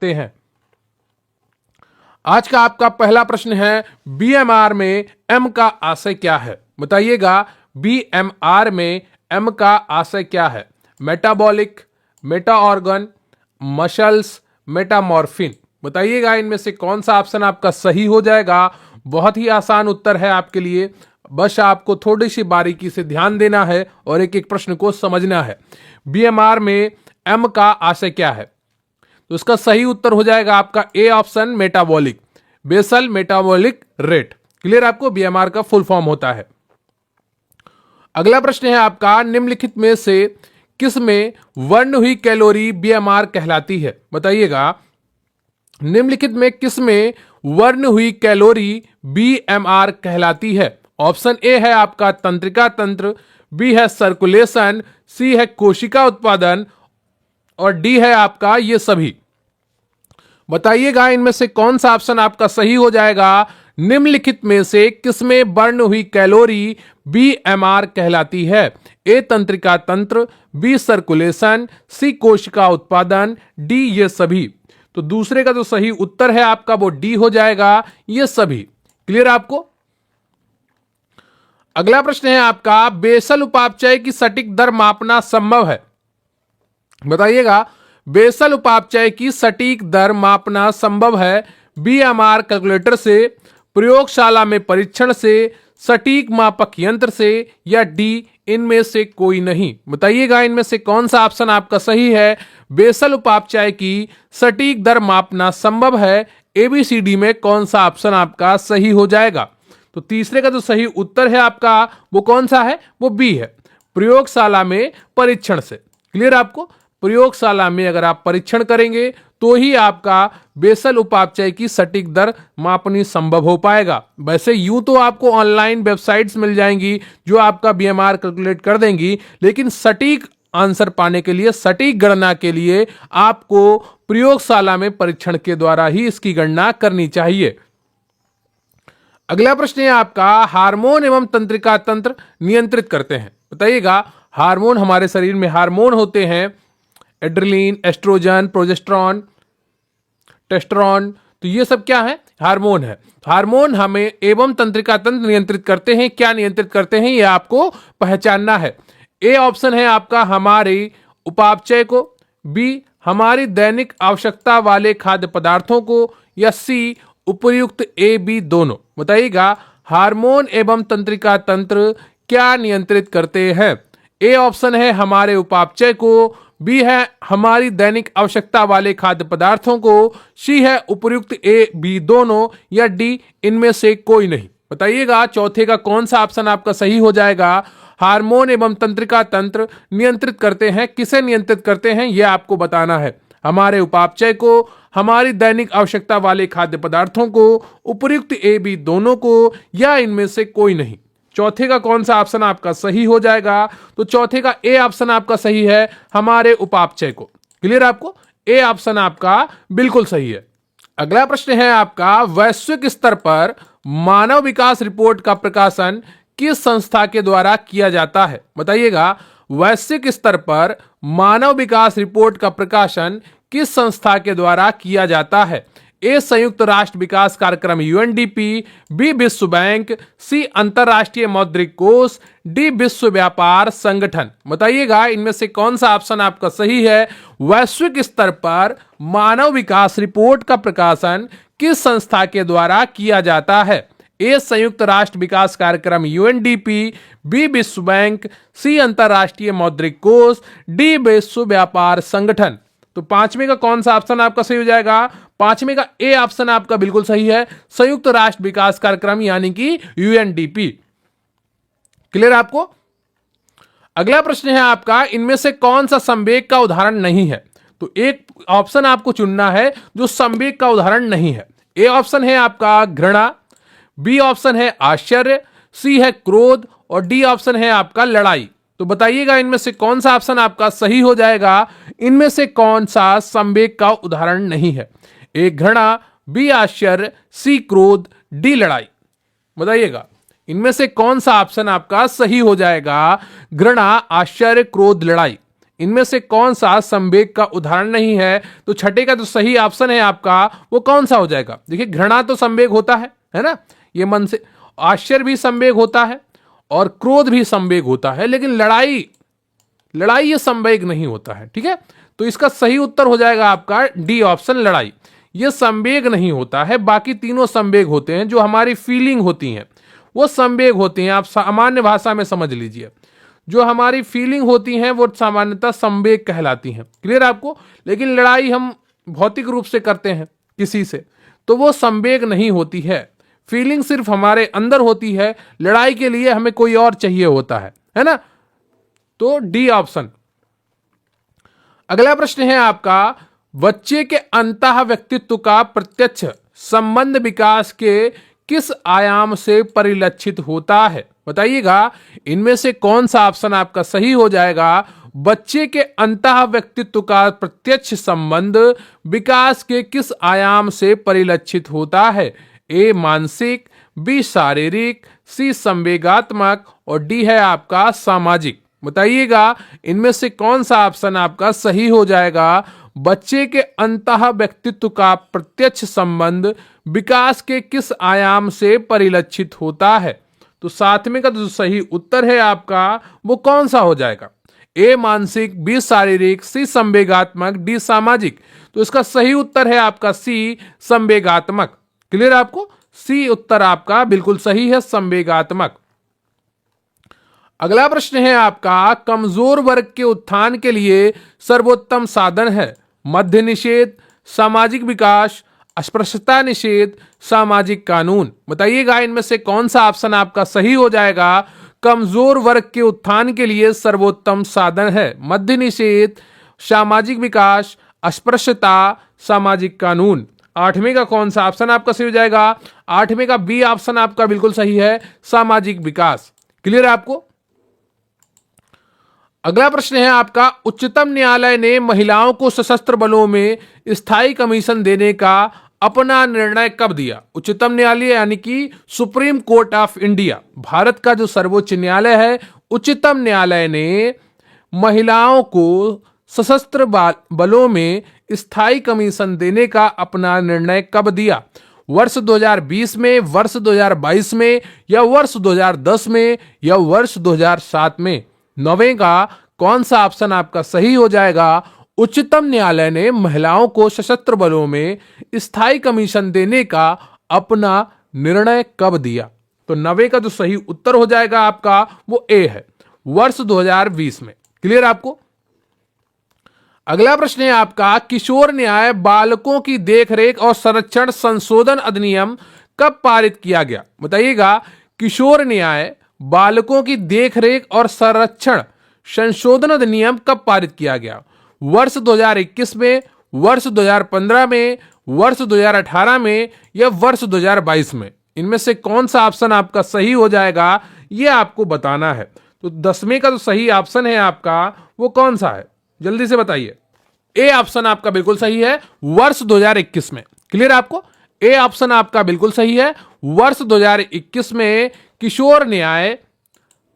हैं। आज का आपका पहला प्रश्न है, बीएमआर में एम का आशय क्या है? बताइएगा, बीएमआर में एम का आशय क्या है? मेटाबॉलिक, मेटा ऑर्गन, मसल्स, मेटामॉर्फिन। बताइएगा इनमें से कौन सा ऑप्शन आपका सही हो जाएगा। बहुत ही आसान उत्तर है आपके लिए, बस आपको थोड़ी सी बारीकी से ध्यान देना है और एक एक प्रश्न को समझना है। बीएमआर में एम का आशय क्या है? तो इसका सही उत्तर हो जाएगा आपका A option, metabolic, basal metabolic rate. Clear आपको? बीएमआर का फुल फॉर्म होता है। अगला प्रश्न है आपका, निम्नलिखित में से किस में वर्ण हुई कैलोरी बीएमआर कहलाती है? बताइएगा, निम्नलिखित में किस में वर्ण हुई कैलोरी बीएमआर कहलाती है? ऑप्शन ए है आपका तंत्रिका तंत्र, बी है सर्कुलेशन, सी है कोशिका उत्पादन और डी है आपका ये सभी। बताइएगा इनमें से कौन सा ऑप्शन आपका सही हो जाएगा। निम्नलिखित में से किसमें वर्ण हुई कैलोरी बीएमआर कहलाती है? ए तंत्रिका तंत्र, बी सर्कुलेशन, सी कोशिका उत्पादन, डी ये सभी। तो दूसरे का जो सही उत्तर है आपका वो डी हो जाएगा, ये सभी। क्लियर आपको? अगला प्रश्न है आपका, बेसल उपापचय की सटीक दर मापना संभव है? बताइएगा, बेसल उपापचय की सटीक दर मापना संभव है? बीएमआर कैलकुलेटर से, प्रयोगशाला में परीक्षण से, सटीक मापक यंत्र से या डी इनमें से कोई नहीं। बताइएगा इनमें से कौन सा ऑप्शन आपका सही है। बेसल उपापचय की सटीक दर मापना संभव है, एबीसीडी में कौन सा ऑप्शन आपका सही हो जाएगा? तो तीसरे का जो सही उत्तर है आपका वो कौन सा है? वो बी है, प्रयोगशाला में परीक्षण से। क्लियर आपको? प्रयोगशाला में अगर आप परीक्षण करेंगे तो ही आपका बेसल उपापचय की सटीक दर मापनी संभव हो पाएगा। वैसे यूं तो आपको ऑनलाइन वेबसाइट्स मिल जाएंगी जो आपका बीएमआर कैलकुलेट कर देंगी, लेकिन सटीक आंसर पाने के लिए, सटीक गणना के लिए आपको प्रयोगशाला में परीक्षण के द्वारा ही इसकी गणना करनी चाहिए। अगला प्रश्न है आपका, हार्मोन एवं तंत्रिका तंत्र नियंत्रित करते हैं। बताइएगा, हार्मोन, हमारे शरीर में हार्मोन होते हैं, एड्रेनलिन, एस्ट्रोजन, प्रोजेस्टेरॉन, टेस्टोस्टेरोन, तो ये सब क्या है? हार्मोन है। हार्मोन हमें एवं तंत्रिका तंत्र नियंत्रित करते हैं। क्या नियंत्रित करते हैं ये आपको पहचानना है। ए ऑप्शन है आपका हमारी उपापचय को, बी हमारी दैनिक आवश्यकता वाले खाद्य पदार्थों को, या सी उपर्युक्त ए बी दोनों। बताइएगा, हार्मोन एवं तंत्रिका तंत्र क्या नियंत्रित करते हैं? ए ऑप्शन है हमारे उपापचय को, बी है हमारी दैनिक आवश्यकता वाले खाद्य पदार्थों को, सी है उपर्युक्त ए बी दोनों, या डी इनमें से कोई नहीं। बताइएगा चौथे का कौन सा ऑप्शन आपका सही हो जाएगा। हार्मोन एवं तंत्रिका तंत्र नियंत्रित करते हैं, किसे नियंत्रित करते हैं यह आपको बताना है। हमारे उपापचय को, हमारी दैनिक आवश्यकता वाले खाद्य पदार्थों को, उपर्युक्त ए बी दोनों को, या इनमें से कोई नहीं। चौथे का कौन सा ऑप्शन आपका सही हो जाएगा? तो चौथे का ए ऑप्शन आपका सही है, हमारे उपापचय को। क्लियर आपको? ए ऑप्शन आपका बिल्कुल सही है। अगला प्रश्न है आपका, वैश्विक स्तर पर मानव विकास रिपोर्ट का प्रकाशन किस संस्था के द्वारा किया जाता है? बताइएगा, वैश्विक स्तर पर मानव विकास रिपोर्ट का प्रकाशन किस संस्था के द्वारा किया जाता है? ए संयुक्त राष्ट्र विकास कार्यक्रम यूएनडीपी, बी विश्व बैंक, सी अंतरराष्ट्रीय मौद्रिक कोष, डी विश्व व्यापार संगठन। बताइएगा इनमें से कौन सा ऑप्शन आपका सही है। वैश्विक स्तर पर मानव विकास रिपोर्ट का प्रकाशन किस संस्था के द्वारा किया जाता है? ए संयुक्त राष्ट्र विकास कार्यक्रम यूएनडीपी, बी विश्व बैंक, सी अंतरराष्ट्रीय मौद्रिक कोष, डी विश्व व्यापार संगठन। तो पांचवें का कौन सा ऑप्शन आपका सही हो जाएगा? पांचवें का ए ऑप्शन आपका बिल्कुल सही है, संयुक्त राष्ट्र विकास कार्यक्रम यानी कि यूएनडीपी। क्लियर आपको? अगला प्रश्न है आपका, इनमें से कौन सा संवेग का उदाहरण नहीं है? तो एक ऑप्शन आपको चुनना है जो संवेग का उदाहरण नहीं है। ए ऑप्शन है आपका घृणा, बी ऑप्शन है आश्चर्य, सी है क्रोध और डी ऑप्शन है आपका लड़ाई। तो बताइएगा इनमें से कौन सा ऑप्शन आपका सही हो जाएगा। इनमें से कौन सा संवेग का उदाहरण नहीं है? ए घृणा, बी आश्चर्य, सी क्रोध, डी लड़ाई। बताइएगा इनमें से कौन सा ऑप्शन आपका सही हो जाएगा? घृणा, आश्चर्य, क्रोध, लड़ाई। इनमें से कौन सा संवेग का उदाहरण नहीं है? तो छठे का जो सही ऑप्शन है आपका वो कौन सा हो जाएगा? देखिए, घृणा तो संवेग होता है ना, ये मन से। आश्चर्य भी संवेग होता है और क्रोध भी संवेग होता है, लेकिन लड़ाई ये संवेग नहीं होता है। ठीक है, तो इसका सही उत्तर हो जाएगा आपका डी ऑप्शन, लड़ाई। ये संवेग नहीं होता है, बाकी तीनों संवेग होते हैं। जो हमारी फीलिंग होती हैं वो संवेग होती हैं, आप सामान्य भाषा में समझ लीजिए। जो हमारी फीलिंग होती हैं वो सामान्यतः संवेग कहलाती हैं। क्लियर आपको? लेकिन लड़ाई हम भौतिक रूप से करते हैं किसी से, तो वो संवेग नहीं होती है। फीलिंग सिर्फ हमारे अंदर होती है, लड़ाई के लिए हमें कोई और चाहिए होता है ना? तो डी ऑप्शन। अगला प्रश्न है आपका, बच्चे के अंतः व्यक्तित्व का प्रत्यक्ष संबंध विकास के किस आयाम से परिलक्षित होता है? बताइएगा, इनमें से कौन सा ऑप्शन आपका सही हो जाएगा? बच्चे के अंतः व्यक्तित्व का प्रत्यक्ष संबंध विकास के किस आयाम से परिलक्षित होता है? ए मानसिक, बी शारीरिक, सी संवेगात्मक और डी है आपका सामाजिक। बताइएगा, इनमें से कौन सा ऑप्शन आपका सही हो जाएगा? बच्चे के अंतः व्यक्तित्व का प्रत्यक्ष संबंध विकास के किस आयाम से परिलक्षित होता है? तो सातवें का जो सही उत्तर है आपका वो कौन सा हो जाएगा? ए मानसिक, बी शारीरिक, सी संवेगात्मक, डी सामाजिक। तो इसका सही उत्तर है आपका सी संवेगात्मक। क्लियर आपको? सी उत्तर आपका बिल्कुल सही है, संवेगात्मक। अगला प्रश्न है आपका, कमजोर वर्ग के उत्थान के लिए सर्वोत्तम साधन है? मद्य निषेध, सामाजिक विकास, अस्पृश्यता निषेध, सामाजिक कानून। बताइएगा, इनमें से कौन सा ऑप्शन आपका सही हो जाएगा? कमजोर वर्ग के उत्थान के लिए सर्वोत्तम साधन है मद्य निषेध, सामाजिक विकास, अस्पृश्यता, सामाजिक कानून। आठवें का कौन सा ऑप्शन आपका सही हो जाएगा? आठवें का बी ऑप्शन आपका बिल्कुल सही है, सामाजिक विकास। क्लियर है आपको? अगला प्रश्न है आपका, उच्चतम न्यायालय ने महिलाओं को सशस्त्र बलों में स्थायी कमीशन देने का अपना निर्णय कब दिया? उच्चतम न्यायालय यानी कि supreme court of India, Bharat का जो सर्वोच्च न्यायालय है, उच्चतम न्यायालय ने महिलाओं को सशस्त्र बलों में स्थायी कमीशन देने का अपना निर्णय कब दिया? वर्ष 2020 में, वर्ष 2022 में, या वर्ष 2010 में, या वर्ष 2007 में? नौवें का कौन सा ऑप्शन आपका सही हो जाएगा? उच्चतम न्यायालय ने महिलाओं को सशस्त्र बलों में स्थायी कमीशन देने का अपना निर्णय कब दिया? तो नवे का जो सही उत्तर हो जाएगा आपका वो ए है, वर्ष 2020 में। क्लियर आपको? अगला प्रश्न है आपका, किशोर न्याय बालकों की देखरेख और संरक्षण संशोधन अधिनियम कब पारित किया गया? बताइएगा, किशोर न्याय बालकों की देखरेख और संरक्षण संशोधन अधिनियम कब पारित किया गया? वर्ष 2021 में, वर्ष 2015 में, वर्ष 2018 में, या वर्ष 2022 में? इनमें से कौन सा ऑप्शन आपका सही हो जाएगा यह आपको बताना है। तो 10वें का जो सही ऑप्शन है आपका वो कौन सा है? जल्दी से बताइए। ए ऑप्शन आपका बिल्कुल सही है, वर्ष 2021 में। क्लियर आपको? ए ऑप्शन आपका बिल्कुल सही है, वर्ष 2021 में किशोर न्याय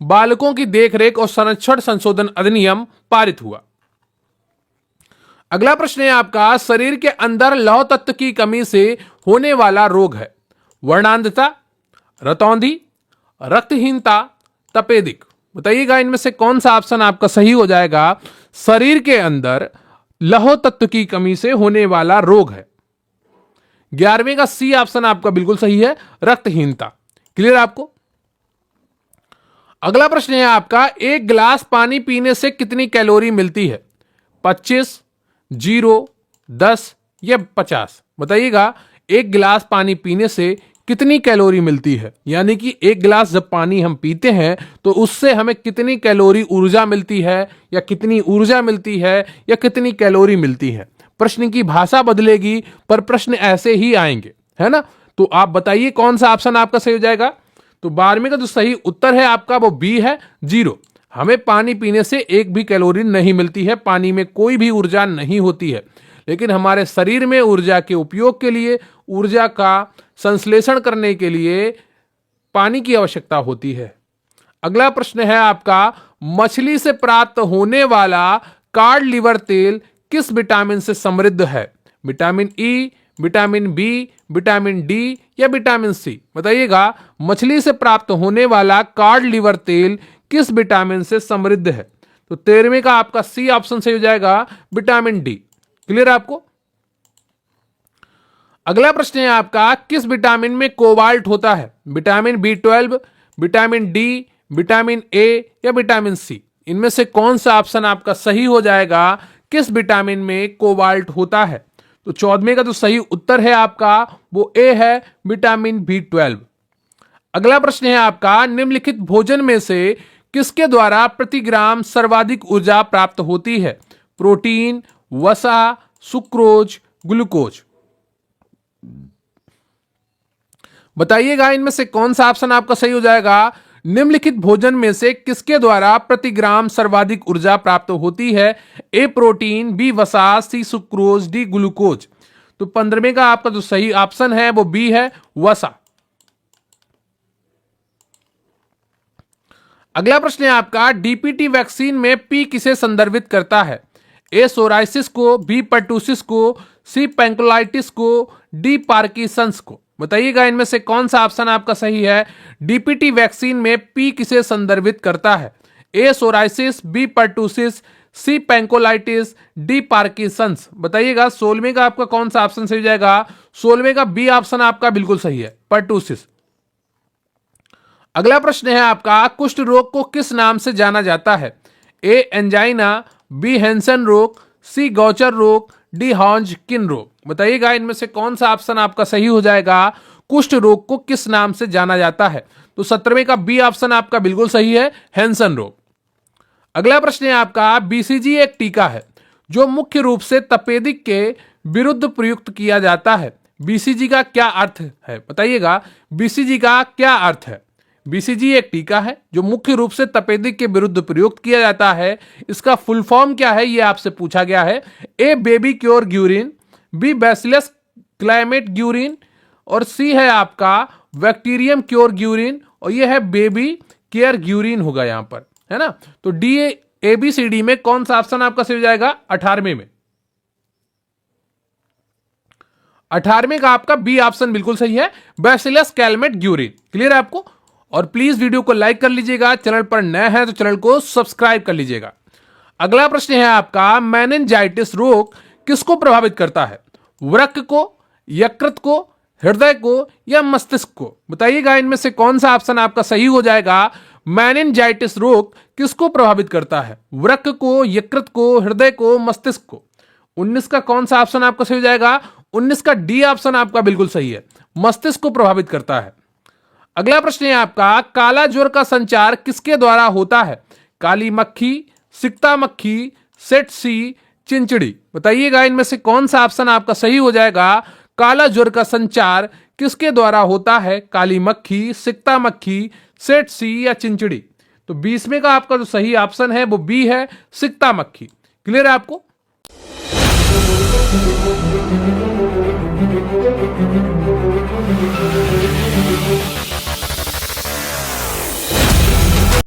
बालकों की देखरेख और संरक्षण संशोधन अधिनियम पारित हुआ। अगला प्रश्न है आपका, शरीर के अंदर लौह तत्व की कमी से होने वाला रोग है? वर्णांधता, रतौंधी, रक्तहीनता, तपेदिक। बताइएगा, इनमें से कौन सा ऑप्शन आपका सही हो जाएगा? शरीर के अंदर लौह तत्व की कमी से होने वाला रोग है। 11वें का सी ऑप्शन आपका बिल्कुल सही है, रक्तहीनता। क्लियर आपको? अगला प्रश्न है आपका, एक गिलास पानी पीने से कितनी कैलोरी मिलती है? 25, 0, 10 या 50? बताइएगा, एक गिलास पानी पीने से कितनी कैलोरी मिलती है? यानी कि एक गिलास जब पानी हम पीते हैं तो उससे हमें कितनी कैलोरी ऊर्जा मिलती है, या कितनी ऊर्जा मिलती है, या कितनी कैलोरी मिलती है? प्रश्न की भाषा बदलेगी पर प्रश्न ऐसे ही आएंगे, है ना? तो आप बताइए कौन सा ऑप्शन आपका सही हो जाएगा। तो 12वें का जो सही उत्तर है आपका वो बी है, 0। हमें पानी पीने से एक भी कैलोरी नहीं मिलती है, पानी में कोई भी ऊर्जा नहीं होती है, लेकिन हमारे शरीर में ऊर्जा के उपयोग के लिए, ऊर्जा का संश्लेषण करने के लिए पानी की आवश्यकता होती है। अगला प्रश्न है आपका, मछली से प्राप्त होने वाला कॉड लिवर तेल किस विटामिन से समृद्ध है? Vitamin E, vitamin B, vitamin D या विटामिन सी? बताइएगा, मछली से प्राप्त होने वाला कॉड लिवर तेल किस विटामिन से समृद्ध है? तो 13वें का आपका सी ऑप्शन सही हो जाएगा, विटामिन डी। क्लियर है आपको? अगला प्रश्न है आपका, किस विटामिन में कोबाल्ट होता है? Vitamin B12, vitamin D, vitamin A या विटामिन सी? इनमें से कौन सा ऑप्शन आपका सही हो जाएगा? किस विटामिन में कोबाल्ट होता है? तो 14वें का जो सही उत्तर है आपका वो ए है, विटामिन बी12। अगला प्रश्न है आपका, निम्नलिखित भोजन में से किसके द्वारा प्रति ग्राम सर्वाधिक ऊर्जा प्राप्त होती है? प्रोटीन, वसा, सुक्रोज, ग्लूकोज? बताइएगा, इनमें से कौन सा ऑप्शन आपका सही हो जाएगा? निम्नलिखित भोजन में से किसके द्वारा प्रति ग्राम सर्वाधिक ऊर्जा प्राप्त होती है? ए प्रोटीन, बी वसा, सी सुक्रोज, डी ग्लूकोज? तो 15वें का आपका जो सही ऑप्शन है वो बी है, वसा। अगला प्रश्न है आपका, डीपीटी वैक्सीन में पी किसे संदर्भित करता है? ए सोराइसिस को, बी पर्टूसिस को, सी पैंक्रोलाइटिस को, डी पार्किंसंस को? बताइएगा, इनमें से कौन सा ऑप्शन आपका सही है? डीपीटी वैक्सीन में पी किसे संदर्भित करता है? ए सोराइसिस, बी पर्टूसिस, सी पैंक्रोलाइटिस, डी पार्किंसंस? बताइएगा, 16वें का आपका कौन सा ऑप्शन सही हो जाएगा? 16वें का बी ऑप्शन आपका बिल्कुल सही है, पर्टूसिस। अगला प्रश्न है आपका, कुष्ठ रोग को किस नाम से जाना जाता है? ए एंजाइना, बी हैंसन रोग, सी गौचर रोग, डी हॉजकिन रोग? बताइएगा, इनमें से कौन सा ऑप्शन आपका सही हो जाएगा? कुष्ठ रोग को किस नाम से जाना जाता है? तो 17वें का बी ऑप्शन आपका बिल्कुल सही है, हैंसन रोग। अगला प्रश्न है आपका, बीसीजी एक टीका है जो मुख्य रूप से तपेदिक के विरुद्ध प्रयुक्त किया जाता है। बीसीजी का क्या अर्थ है? बताइएगा, बीसीजी का क्या अर्थ है? बीसीजी एक टीका है जो मुख्य रूप से तपेदिक के विरुद्ध प्रयुक्त किया जाता है। इसका फुल फॉर्म क्या है, यह आपसे पूछा गया है। A baby cure Guerin, B bacillus Calmette Guerin, और सी है आपका बैक्टीरियम क्योर ग्यूरिन, और यह है बेबी केयर ग्यूरिन होगा यहां पर, है ना? तो the A B C D में कौन सा ऑप्शन आपका सही हो जाएगा? 18वें में। 18वें का आपका बी ऑप्शन बिल्कुल सही है, बैसिलस क्लाइमेट ग्यूरिन। क्लियर है आपको? और प्लीज वीडियो को लाइक कर लीजिएगा, चैनल पर नए हैं तो चैनल को सब्सक्राइब कर लीजिएगा। अगला प्रश्न है आपका, मेनिंजाइटिस रोग किसको प्रभावित करता है? वृक्क को, यकृत को, हृदय को या मस्तिष्क को? बताइएगा, इनमें से कौन सा ऑप्शन आपका सही हो जाएगा? मेनिंजाइटिस रोग किसको प्रभावित करता है? वृक्क को, यकृत को, हृदय को, मस्तिष्क को? 19 का कौन सा ऑप्शन आपका सही हो जाएगा? 19 का डी ऑप्शन आपका बिल्कुल सही है, मस्तिष्क को प्रभावित करता है। अगला प्रश्न है आपका, काला ज्वर का संचार किसके द्वारा होता है? काली मक्खी, सिकता मक्खी, सेटसी, चिंचड़ी? बताइएगा, इनमें से कौन सा ऑप्शन आपका सही हो जाएगा? काला ज्वर का संचार किसके द्वारा होता है? काली मक्खी, सिकता मक्खी, सेटसी या चिंचड़ी? तो 20वें का आपका जो सही ऑप्शन है वो बी है, सिकता मक्खी। क्लियर है आपको?